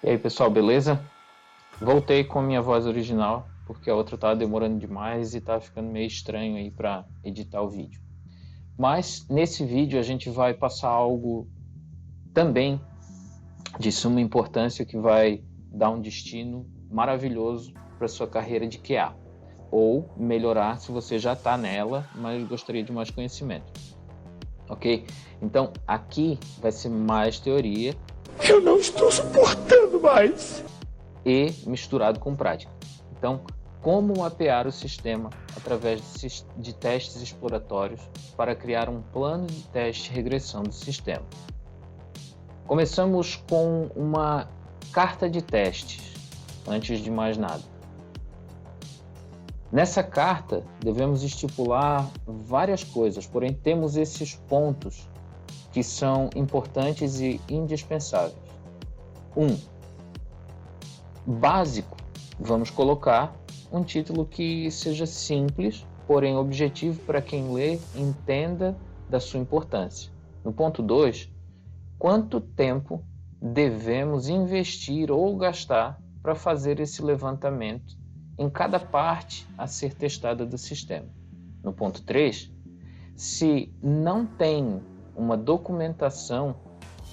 E aí, pessoal, beleza? Voltei com a minha voz original, porque a outra estava demorando demais e estava ficando meio estranho aí para editar o vídeo. Mas nesse vídeo a gente vai passar algo também de suma importância que vai dar um destino maravilhoso para sua carreira de QA, ou melhorar se você já está nela, mas gostaria de mais conhecimento. Ok? Então aqui vai ser mais teoria. Eu não estou suportando mais! E misturado com prática. Então, como mapear o sistema através de testes exploratórios para criar um plano de teste e regressão do sistema. Começamos com uma carta de testes, antes de mais nada. Nessa carta, devemos estipular várias coisas, porém temos esses pontos que são importantes e indispensáveis. 1. Básico, vamos colocar um título que seja simples, porém objetivo para quem lê entenda da sua importância. No ponto 2, quanto tempo devemos investir ou gastar para fazer esse levantamento em cada parte a ser testada do sistema. No ponto 3, se não tem uma documentação,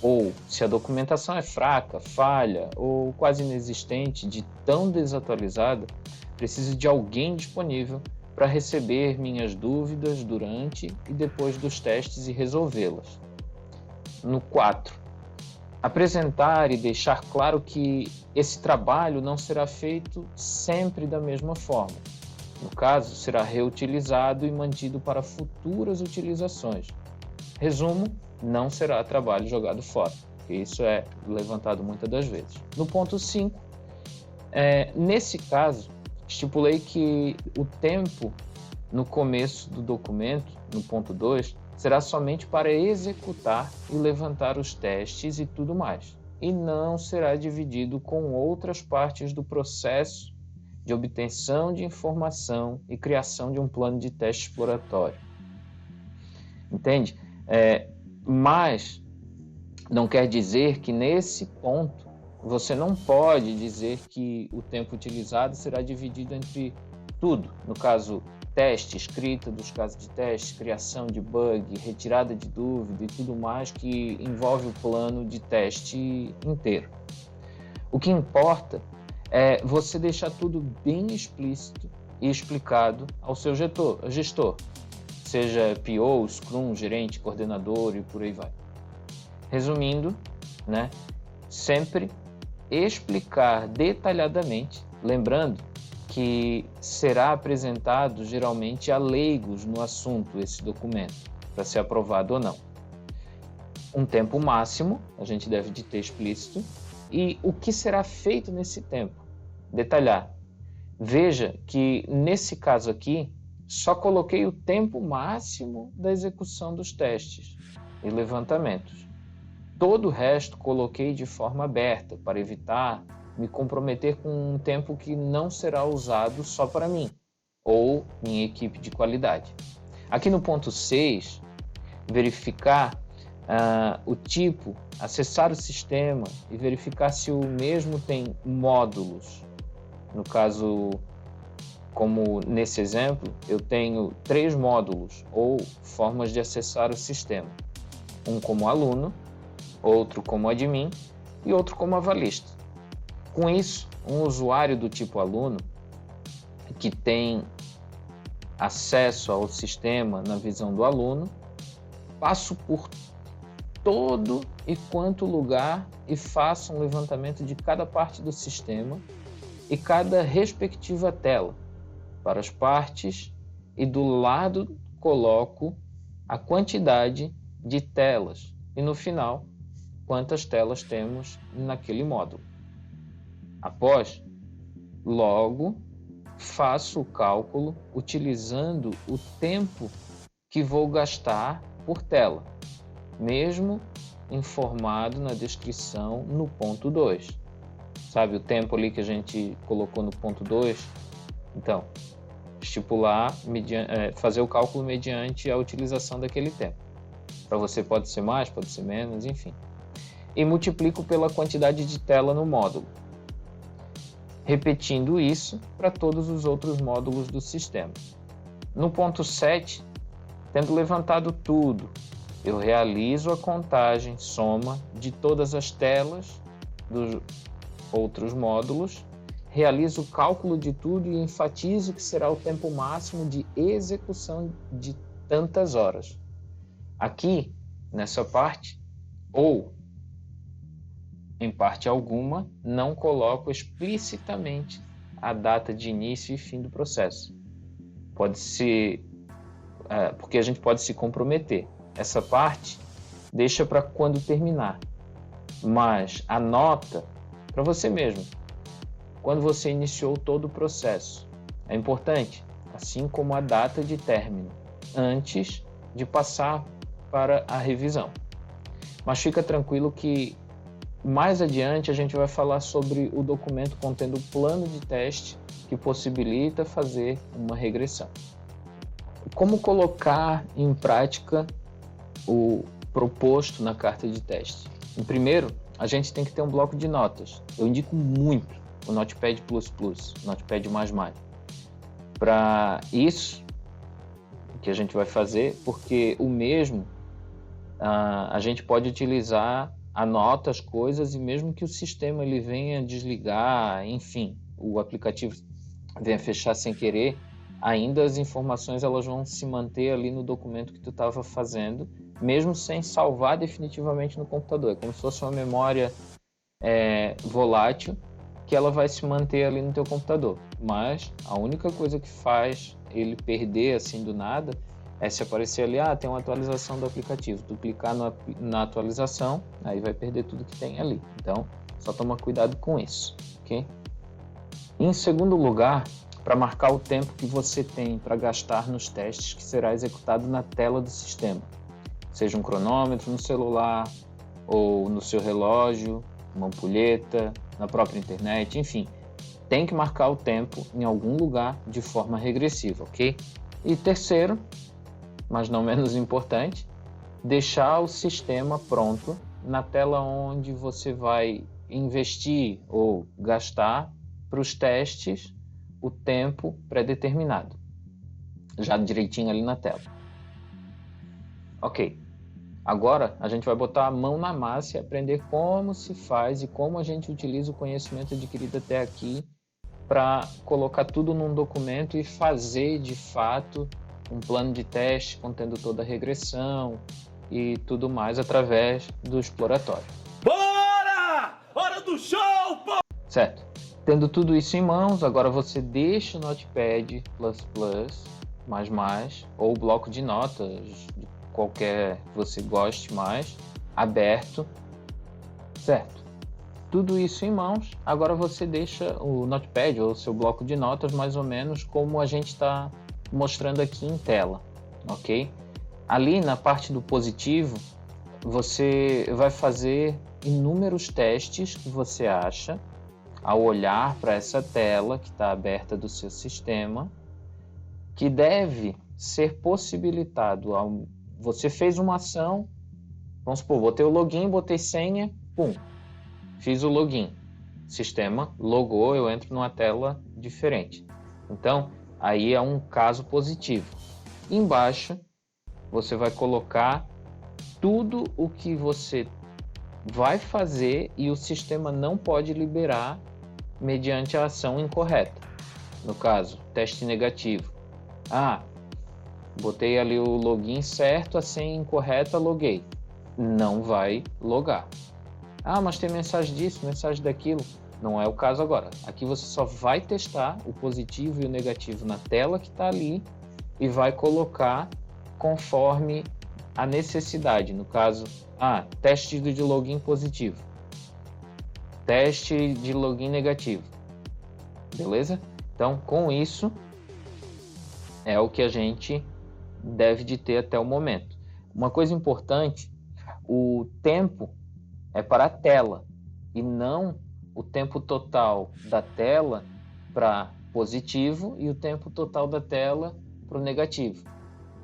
ou se a documentação é fraca, falha ou quase inexistente, de tão desatualizada, preciso de alguém disponível para receber minhas dúvidas durante e depois dos testes e resolvê-las. No 4, apresentar e deixar claro que esse trabalho não será feito sempre da mesma forma. No caso, será reutilizado e mantido para futuras utilizações. Resumo, não será trabalho jogado fora. Isso é levantado muitas das vezes. No ponto 5, nesse caso, estipulei que o tempo no começo do documento, no ponto 2, será somente para executar e levantar os testes e tudo mais. E não será dividido com outras partes do processo de obtenção de informação e criação de um plano de teste exploratório. Entende? Mas não quer dizer que nesse ponto você não pode dizer que o tempo utilizado será dividido entre tudo. No caso, teste, escrita dos casos de teste, criação de bug, retirada de dúvida e tudo mais que envolve o plano de teste inteiro. O que importa é você deixar tudo bem explícito e explicado ao seu gestor. Seja PO, Scrum, gerente, coordenador e por aí vai. Resumindo, sempre explicar detalhadamente, lembrando que será apresentado geralmente a leigos no assunto esse documento, para ser aprovado ou não. Um tempo máximo, a gente deve de ter explícito, e o que será feito nesse tempo. Detalhar. Veja que nesse caso aqui, só coloquei o tempo máximo da execução dos testes e levantamentos. Todo o resto coloquei de forma aberta, para evitar me comprometer com um tempo que não será usado só para mim, ou minha equipe de qualidade. Aqui no ponto 6, verificar o tipo, acessar o sistema e verificar se o mesmo tem módulos. No caso, como nesse exemplo, eu tenho 3 módulos ou formas de acessar o sistema. Um como aluno, outro como admin e outro como avalista. Com isso, um usuário do tipo aluno, que tem acesso ao sistema na visão do aluno, passo por todo e quanto lugar e faço um levantamento de cada parte do sistema e cada respectiva tela para as partes, e do lado coloco a quantidade de telas e no final quantas telas temos naquele módulo. Após, logo faço o cálculo utilizando o tempo que vou gastar por tela, mesmo informado na descrição no ponto 2. Sabe o tempo ali que a gente colocou no ponto 2? Então, estipular, fazer o cálculo mediante a utilização daquele tempo. Para você pode ser mais, pode ser menos, enfim. e multiplico pela quantidade de tela no módulo, repetindo isso para todos os outros módulos do sistema. No ponto 7, tendo levantado tudo, eu realizo a contagem soma de todas as telas dos outros módulos, realizo o cálculo de tudo e enfatizo que será o tempo máximo de execução de tantas horas. Aqui, nessa parte, ou em parte alguma, não coloco explicitamente a data de início e fim do processo. Pode ser, porque a gente pode se comprometer. Essa parte deixa para quando terminar, mas anota para você mesmo, quando você iniciou todo o processo. É importante, assim como a data de término, antes de passar para a revisão. Mas fica tranquilo que mais adiante a gente vai falar sobre o documento contendo o plano de teste que possibilita fazer uma regressão. Como colocar em prática o proposto na carta de teste? Primeiro, a gente tem que ter um bloco de notas. Eu indico muito o Notepad++, Notepad++. Para isso que a gente vai fazer, porque o mesmo a gente pode utilizar, anota as coisas e mesmo que o sistema ele venha desligar, enfim, o aplicativo venha fechar sem querer, ainda as informações elas vão se manter ali no documento que tu estava fazendo, mesmo sem salvar definitivamente no computador. É como se fosse uma memória volátil que ela vai se manter ali no teu computador. Mas a única coisa que faz ele perder assim do nada é se aparecer ali, tem uma atualização do aplicativo. Tu clicar na atualização, aí vai perder tudo que tem ali. Então, só toma cuidado com isso, ok? Em segundo lugar, para marcar o tempo que você tem para gastar nos testes que será executado na tela do sistema. Seja um cronômetro no celular, ou no seu relógio, uma ampulheta, na própria internet, enfim. Tem que marcar o tempo em algum lugar de forma regressiva, ok? E terceiro, mas não menos importante, deixar o sistema pronto na tela onde você vai investir ou gastar para os testes o tempo pré-determinado, já direitinho ali na tela. Ok, agora a gente vai botar a mão na massa e aprender como se faz e como a gente utiliza o conhecimento adquirido até aqui para colocar tudo num documento e fazer de fato um plano de teste contendo toda a regressão e tudo mais através do exploratório. Bora! Hora do show, pô! Certo. Tendo tudo isso em mãos, agora você deixa o Notepad++, ou o bloco de notas, de qualquer que você goste mais, aberto. Certo. Tudo isso em mãos, agora você deixa o Notepad ou o seu bloco de notas mais ou menos como a gente está mostrando aqui em tela, ok? Ali na parte do positivo, você vai fazer inúmeros testes que você acha ao olhar para essa tela que está aberta do seu sistema, que deve ser possibilitado. Você fez uma ação, vamos supor, botei o login, botei senha, pum, fiz o login. Sistema logou, eu entro numa tela diferente. Então, aí é um caso positivo. Embaixo, você vai colocar tudo o que você vai fazer e o sistema não pode liberar mediante a ação incorreta. No caso, teste negativo. Botei ali o login certo, a senha incorreta, loguei. Não vai logar. Mas tem mensagem disso, mensagem daquilo. Não é o caso agora. Aqui você só vai testar o positivo e o negativo na tela que está ali e vai colocar conforme a necessidade. No caso, teste de login positivo. Teste de login negativo. Beleza? Então, com isso, é o que a gente deve de ter até o momento. Uma coisa importante, o tempo é para a tela e não o tempo total da tela para positivo e o tempo total da tela para o negativo,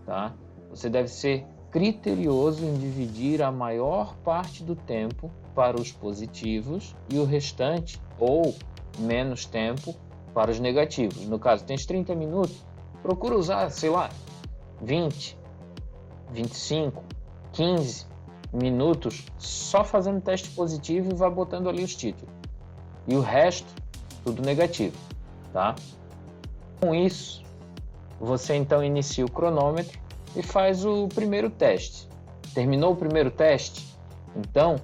tá? Você deve ser criterioso em dividir a maior parte do tempo para os positivos e o restante, ou menos tempo, para os negativos. No caso, tens 30 minutos, procura usar, sei lá, 20, 25, 15 minutos só fazendo teste positivo e vai botando ali os títulos. E o resto, tudo negativo, tá? Com isso, você então inicia o cronômetro e faz o primeiro teste. Terminou o primeiro teste? Então,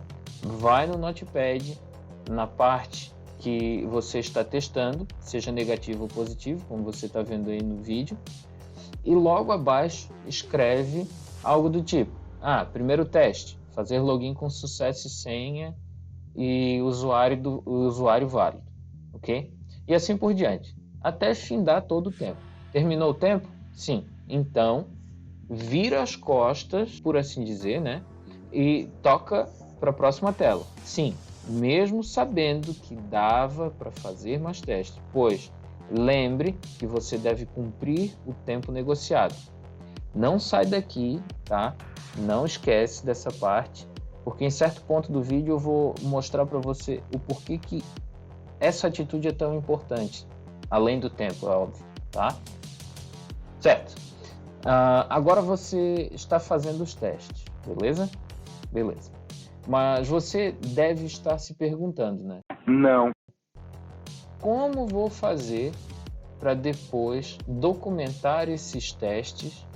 vai no Notepad, na parte que você está testando, seja negativo ou positivo, como você está vendo aí no vídeo, e logo abaixo escreve algo do tipo: primeiro teste, fazer login com sucesso e senha e usuário válido, ok? E assim por diante, até findar todo o tempo. Terminou o tempo? Sim. Então, vira as costas, por assim dizer, né? E toca para a próxima tela. Sim, mesmo sabendo que dava para fazer mais testes, pois lembre que você deve cumprir o tempo negociado. Não sai daqui, tá? Não esquece dessa parte, porque em certo ponto do vídeo eu vou mostrar para você o porquê que essa atitude é tão importante, além do tempo, é óbvio, tá? Certo. Agora você está fazendo os testes, beleza? Beleza. Mas você deve estar se perguntando, né? Não. Como vou fazer para depois documentar esses testes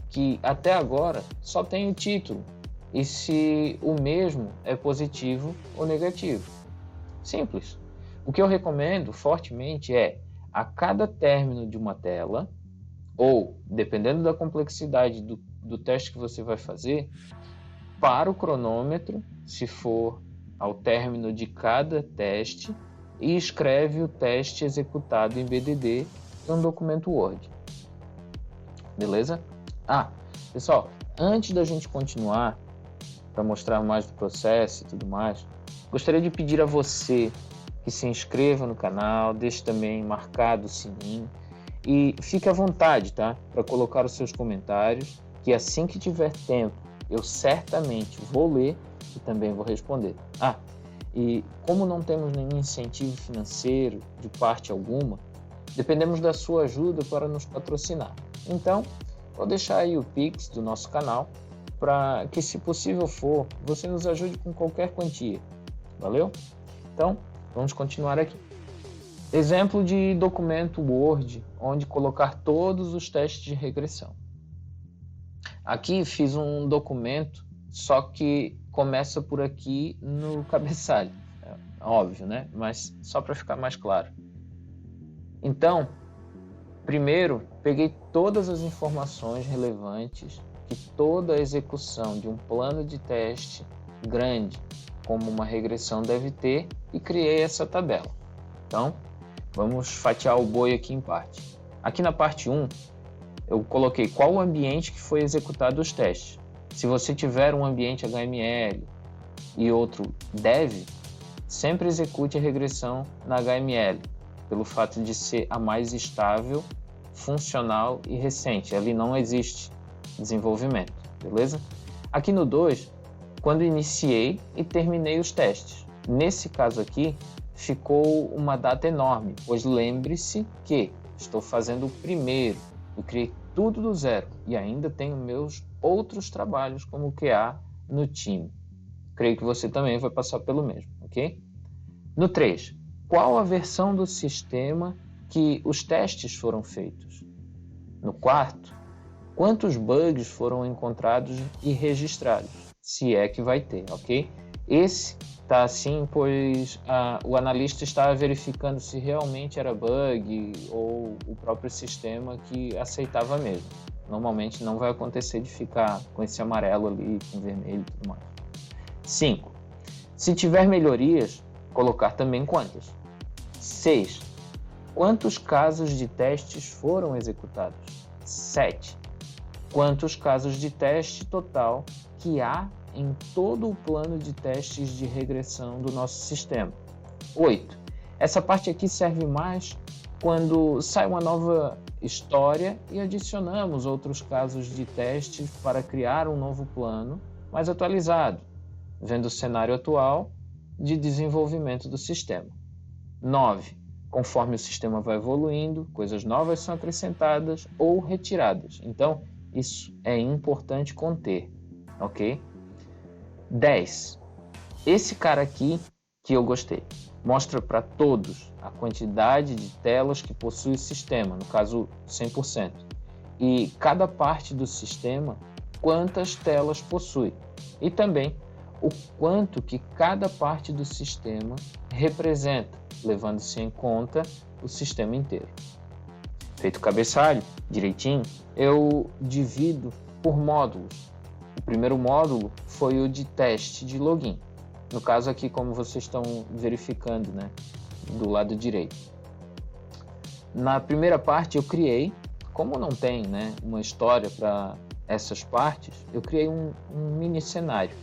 que até agora só tem o título e se o mesmo é positivo ou negativo? Simples. O que eu recomendo fortemente é, a cada término de uma tela, ou dependendo da complexidade do teste que você vai fazer, para o cronômetro, se for ao término de cada teste, e escreve o teste executado em BDD em um documento Word. Beleza? Pessoal, antes da gente continuar, para mostrar mais do processo e tudo mais, gostaria de pedir a você que se inscreva no canal, deixe também marcado o sininho e fique à vontade, tá? Para colocar os seus comentários, que assim que tiver tempo, eu certamente vou ler e também vou responder. E como não temos nenhum incentivo financeiro de parte alguma, dependemos da sua ajuda para nos patrocinar. Então, vou deixar aí o Pix do nosso canal para que, se possível for, você nos ajude com qualquer quantia. Valeu? Então, vamos continuar aqui. Exemplo de documento Word, onde colocar todos os testes de regressão. Aqui fiz um documento, só que começa por aqui no cabeçalho. É óbvio, né? Mas só para ficar mais claro. Então, primeiro, peguei todas as informações relevantes que toda a execução de um plano de teste grande, como uma regressão, deve ter, e criei essa tabela. Então, vamos fatiar o boi aqui em parte. Aqui na parte 1, eu coloquei qual o ambiente que foi executado os testes. Se você tiver um ambiente HML e outro dev, sempre execute a regressão na HML, pelo fato de ser a mais estável, funcional e recente. Ali não existe desenvolvimento, beleza? Aqui no 2, quando iniciei e terminei os testes. Nesse caso aqui, ficou uma data enorme, pois lembre-se que estou fazendo o primeiro. Eu criei tudo do zero e ainda tenho meus outros trabalhos como QA no time. Creio que você também vai passar pelo mesmo, ok? No 3, qual a versão do sistema que os testes foram feitos? No 4, quantos bugs foram encontrados e registrados? Se é que vai ter, ok? Esse está assim, pois o analista está verificando se realmente era bug ou o próprio sistema que aceitava mesmo. Normalmente não vai acontecer de ficar com esse amarelo ali, com vermelho e tudo mais. 5. Se tiver melhorias, colocar também quantas. 6. Quantos casos de testes foram executados? 7. Quantos casos de teste total que há em todo o plano de testes de regressão do nosso sistema? 8. Essa parte aqui serve mais quando sai uma nova história e adicionamos outros casos de testes para criar um novo plano mais atualizado, vendo o cenário atual de desenvolvimento do sistema. 9. Conforme o sistema vai evoluindo, coisas novas são acrescentadas ou retiradas. Então, isso é importante conter, ok? 10. Esse cara aqui que eu gostei mostra para todos a quantidade de telas que possui o sistema, no caso 100%, e cada parte do sistema quantas telas possui, e também o quanto que cada parte do sistema representa, levando-se em conta o sistema inteiro. Feito o cabeçalho direitinho, eu divido por módulos. O primeiro módulo foi o de teste de login. No caso aqui, como vocês estão verificando, né, do lado direito. Na primeira parte eu criei, como não tem, né, uma história para essas partes, eu criei um mini cenário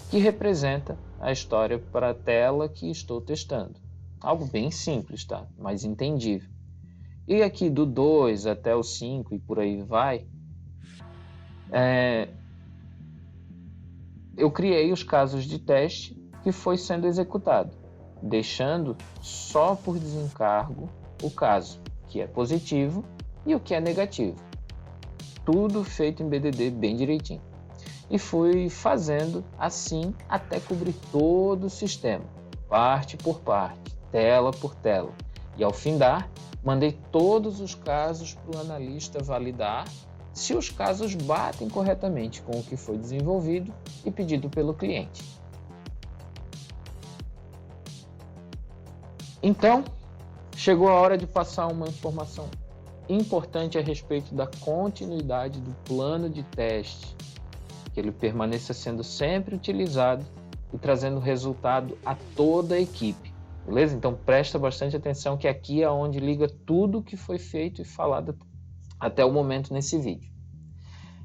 que representa a história para a tela que estou testando. Algo bem simples, tá? Mas entendível. E aqui do 2 até o 5 e por aí vai, eu criei os casos de teste que foi sendo executado, deixando só por desencargo o caso que é positivo e o que é negativo. Tudo feito em BDD bem direitinho. E fui fazendo assim até cobrir todo o sistema, parte por parte, tela por tela. E ao findar, mandei todos os casos para o analista validar se os casos batem corretamente com o que foi desenvolvido e pedido pelo cliente. Então, chegou a hora de passar uma informação importante a respeito da continuidade do plano de teste, que ele permaneça sendo sempre utilizado e trazendo resultado a toda a equipe, beleza? Então presta bastante atenção que aqui é onde liga tudo que foi feito e falado até o momento nesse vídeo.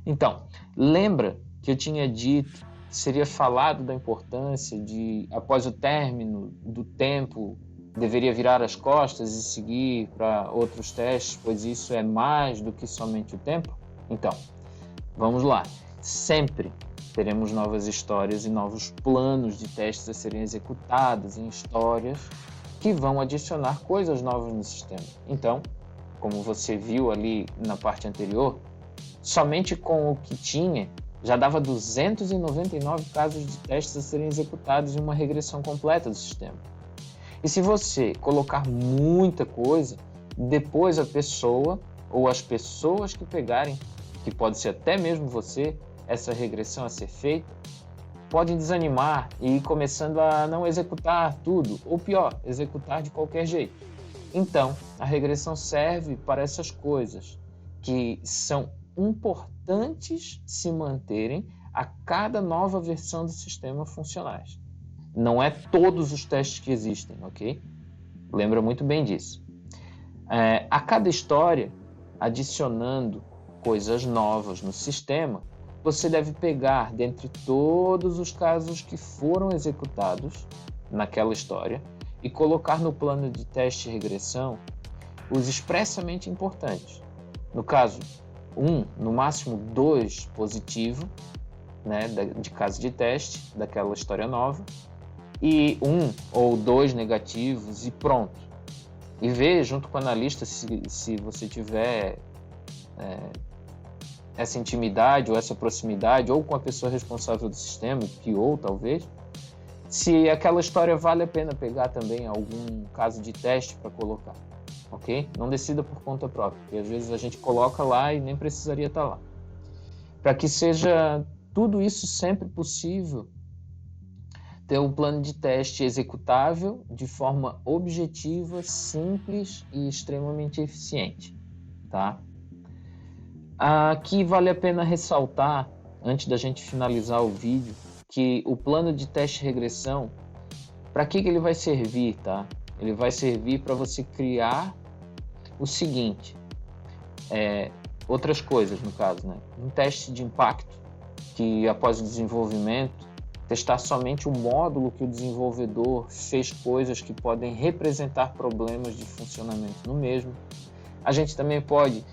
Então, lembra que eu tinha dito que seria falado da importância de, após o término do tempo, deveria virar as costas e seguir para outros testes, pois isso é mais do que somente o tempo? Então, vamos lá. Sempre teremos novas histórias e novos planos de testes a serem executados em histórias que vão adicionar coisas novas no sistema. Então, como você viu ali na parte anterior, somente com o que tinha já dava 299 casos de testes a serem executados em uma regressão completa do sistema. E se você colocar muita coisa, depois a pessoa ou as pessoas que pegarem, que pode ser até mesmo você, essa regressão a ser feita, podem desanimar e ir começando a não executar tudo, ou pior, executar de qualquer jeito. Então, a regressão serve para essas coisas que são importantes se manterem a cada nova versão do sistema funcionais. Não é todos os testes que existem, ok? Lembra muito bem disso. A cada história, adicionando coisas novas no sistema, você deve pegar dentre todos os casos que foram executados naquela história e colocar no plano de teste e regressão os expressamente importantes. No caso, no máximo 2 positivo, né, de caso de teste daquela história nova, e 1 ou 2 negativos e pronto. E ver junto com o analista se você tiver essa intimidade ou essa proximidade, ou com a pessoa responsável do sistema, ou talvez, se aquela história vale a pena pegar também algum caso de teste para colocar, ok? Não decida por conta própria, porque às vezes a gente coloca lá e nem precisaria estar lá. Para que seja tudo isso sempre possível, ter um plano de teste executável de forma objetiva, simples e extremamente eficiente, tá? Aqui vale a pena ressaltar, antes da gente finalizar o vídeo, que o plano de teste e regressão, para que ele vai servir, tá? Ele vai servir para você criar o seguinte, outras coisas no caso, né? Um teste de impacto, que após o desenvolvimento, testar somente o módulo que o desenvolvedor fez coisas que podem representar problemas de funcionamento no mesmo. A gente também pode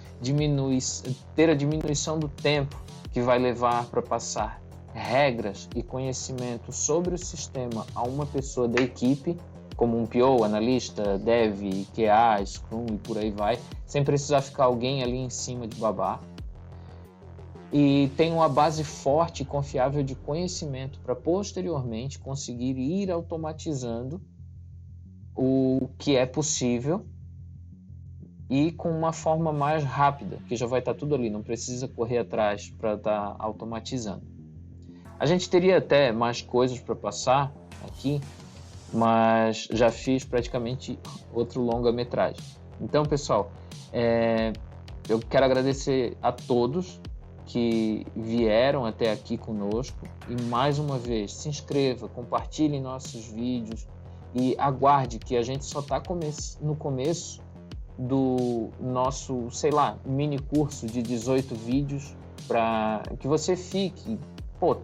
ter a diminuição do tempo que vai levar para passar regras e conhecimento sobre o sistema a uma pessoa da equipe, como um PO, analista, dev, QA, Scrum e por aí vai, sem precisar ficar alguém ali em cima de babá. E tem uma base forte e confiável de conhecimento para posteriormente conseguir ir automatizando o que é possível e com uma forma mais rápida, que já vai estar tudo ali, não precisa correr atrás para estar automatizando. A gente teria até mais coisas para passar aqui, mas já fiz praticamente outro longa-metragem. Então, pessoal, eu quero agradecer a todos que vieram até aqui conosco e, mais uma vez, se inscreva, compartilhe nossos vídeos e aguarde que a gente só está no começo do nosso, sei lá, mini curso de 18 vídeos para que você fique,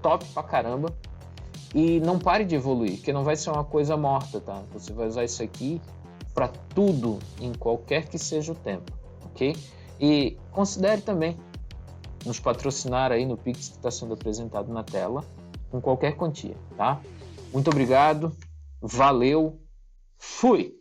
top pra caramba e não pare de evoluir, porque não vai ser uma coisa morta, tá? Você vai usar isso aqui para tudo, em qualquer que seja o tempo, ok? E considere também nos patrocinar aí no Pix que está sendo apresentado na tela, com qualquer quantia, tá? Muito obrigado, valeu, fui!